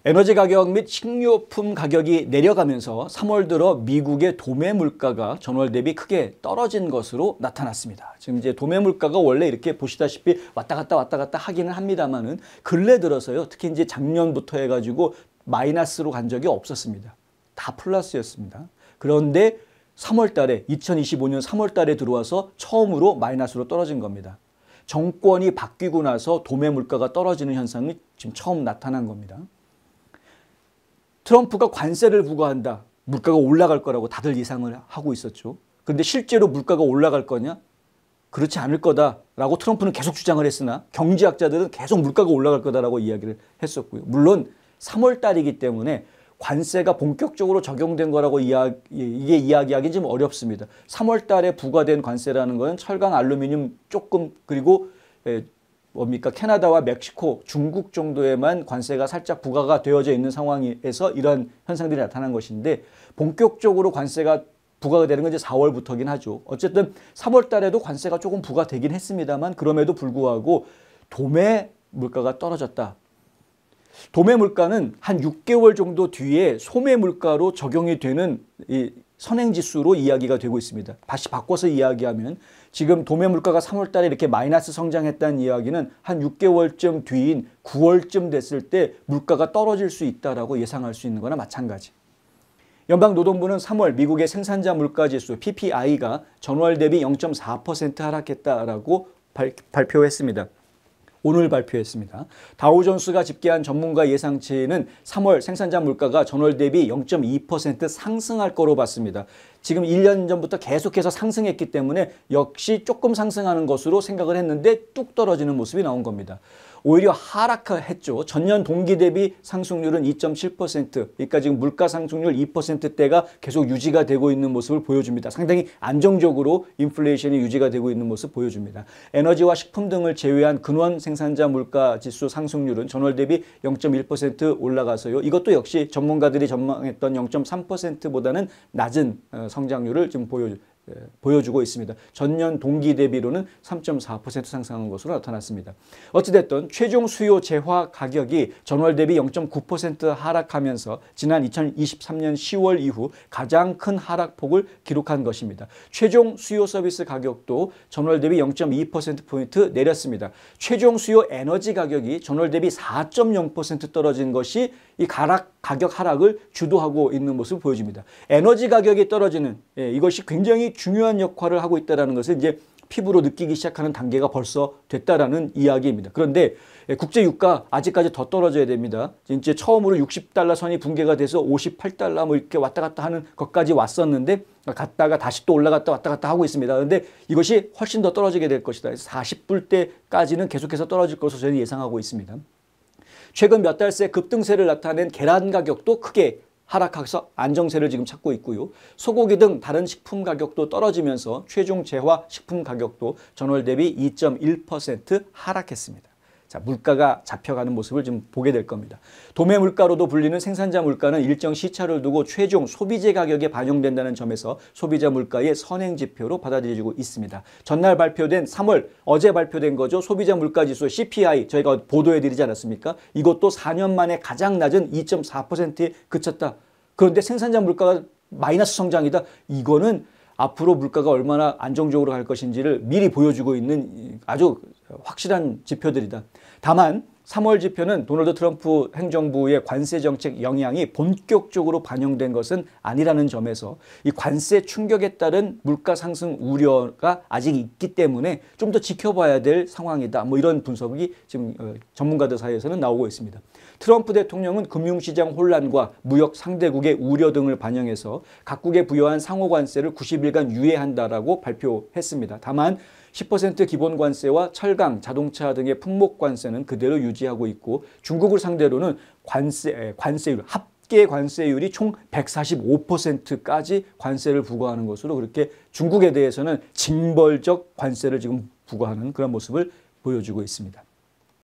에너지 가격 및 식료품 가격이 내려가면서 3월 들어 미국의 도매 물가가 전월 대비 크게 떨어진 것으로 나타났습니다. 지금 이제 도매 물가가 원래 이렇게 보시다시피 왔다 갔다 하기는 합니다만은 근래 들어서요. 특히 이제 작년부터 해가지고 마이너스로 간 적이 없었습니다. 다 플러스였습니다. 그런데 3월 달에 2025년 3월 달에 들어와서 처음으로 마이너스로 떨어진 겁니다. 정권이 바뀌고 나서 도매 물가가 떨어지는 현상이 지금 처음 나타난 겁니다. 트럼프가 관세를 부과한다. 물가가 올라갈 거라고 다들 예상을 하고 있었죠. 그런데 실제로 물가가 올라갈 거냐? 그렇지 않을 거다라고 트럼프는 계속 주장을 했으나 경제학자들은 계속 물가가 올라갈 거다라고 이야기를 했었고요. 물론 3월 달이기 때문에 관세가 본격적으로 적용된 거라고 이게 이야기하기 좀 어렵습니다. 3월 달에 부과된 관세라는 것은 철강, 알루미늄 조금 그리고 캐나다와 멕시코, 중국 정도에만 관세가 살짝 부과가 되어져 있는 상황에서 이런 현상들이 나타난 것인데 본격적으로 관세가 부과가 되는 건 이제 4월부터긴 하죠. 어쨌든 3월 달에도 관세가 조금 부과되긴 했습니다만 그럼에도 불구하고 도매 물가가 떨어졌다. 도매 물가는 한 6개월 정도 뒤에 소매 물가로 적용이 되는 이 선행지수로 이야기가 되고 있습니다. 다시 바꿔서 이야기하면 지금 도매 물가가 3월 달에 이렇게 마이너스 성장했다는 이야기는 한 6개월쯤 뒤인 9월쯤 됐을 때 물가가 떨어질 수 있다라고 예상할 수 있는 거나 마찬가지. 연방노동부는 3월 미국의 생산자 물가지수 PPI가 전월 대비 0.4% 하락했다라고 발표했습니다. 오늘 발표했습니다. 다우존스가 집계한 전문가 예상치는 3월 생산자 물가가 전월 대비 0.2% 상승할 거로 봤습니다. 지금 1년 전부터 계속해서 상승했기 때문에 역시 조금 상승하는 것으로 생각을 했는데 뚝 떨어지는 모습이 나온 겁니다. 오히려 하락했죠. 전년 동기 대비 상승률은 2.7%. 그러니까 지금 물가 상승률 2%대가 계속 유지가 되고 있는 모습을 보여줍니다. 상당히 안정적으로 인플레이션이 유지가 되고 있는 모습 보여줍니다. 에너지와 식품 등을 제외한 근원 생산자 물가 지수 상승률은 전월 대비 0.1% 올라가서요. 이것도 역시 전문가들이 전망했던 0.3%보다는 낮은 성장률을 지금 보여주고 있습니다. 전년 동기 대비로는 3.4% 상승한 것으로 나타났습니다. 어찌됐든 최종 수요 재화 가격이 전월 대비 0.9% 하락하면서 지난 2023년 10월 이후 가장 큰 하락폭을 기록한 것입니다. 최종 수요 서비스 가격도 전월 대비 0.2%포인트 내렸습니다. 최종 수요 에너지 가격이 전월 대비 4.0% 떨어진 것이 이 가격 하락을 주도하고 있는 모습을 보여줍니다. 에너지 가격이 떨어지는 이것이 굉장히 중요한 역할을 하고 있다는 것을 이제 피부로 느끼기 시작하는 단계가 벌써 됐다라는 이야기입니다. 그런데 국제 유가 아직까지 더 떨어져야 됩니다. 이제 처음으로 60달러 선이 붕괴가 돼서 58달러 뭐 이렇게 왔다 갔다 하는 것까지 왔었는데 갔다가 다시 또 올라갔다 왔다 갔다 하고 있습니다. 그런데 이것이 훨씬 더 떨어지게 될 것이다. 40불대까지는 계속해서 떨어질 것으로 저는 예상하고 있습니다. 최근 몇 달 새 급등세를 나타낸 계란 가격도 크게 하락해서 안정세를 지금 찾고 있고요. 소고기 등 다른 식품 가격도 떨어지면서 최종 재화 식품 가격도 전월 대비 2.1% 하락했습니다. 자, 물가가 잡혀가는 모습을 좀 보게 될 겁니다. 도매 물가로도 불리는 생산자 물가는 일정 시차를 두고 최종 소비재 가격에 반영된다는 점에서 소비자 물가의 선행지표로 받아들여지고 있습니다. 전날 발표된 3월 어제 발표된 거죠. 소비자 물가지수 CPI 저희가 보도해드리지 않았습니까? 이것도 4년 만에 가장 낮은 2.4%에 그쳤다. 그런데 생산자 물가가 마이너스 성장이다. 이거는 앞으로 물가가 얼마나 안정적으로 갈 것인지를 미리 보여주고 있는 아주 확실한 지표들이다. 다만 3월 지표는 도널드 트럼프 행정부의 관세 정책 영향이 본격적으로 반영된 것은 아니라는 점에서 이 관세 충격에 따른 물가 상승 우려가 아직 있기 때문에 좀 더 지켜봐야 될 상황이다. 뭐 이런 분석이 지금 전문가들 사이에서는 나오고 있습니다. 트럼프 대통령은 금융시장 혼란과 무역 상대국의 우려 등을 반영해서 각국에 부여한 상호 관세를 90일간 유예한다라고 발표했습니다. 다만 10% 기본 관세와 철강, 자동차 등의 품목 관세는 그대로 유지하고 있고 중국을 상대로는 관세율, 합계 관세율이 총 145%까지 관세를 부과하는 것으로 그렇게 중국에 대해서는 징벌적 관세를 지금 부과하는 그런 모습을 보여주고 있습니다.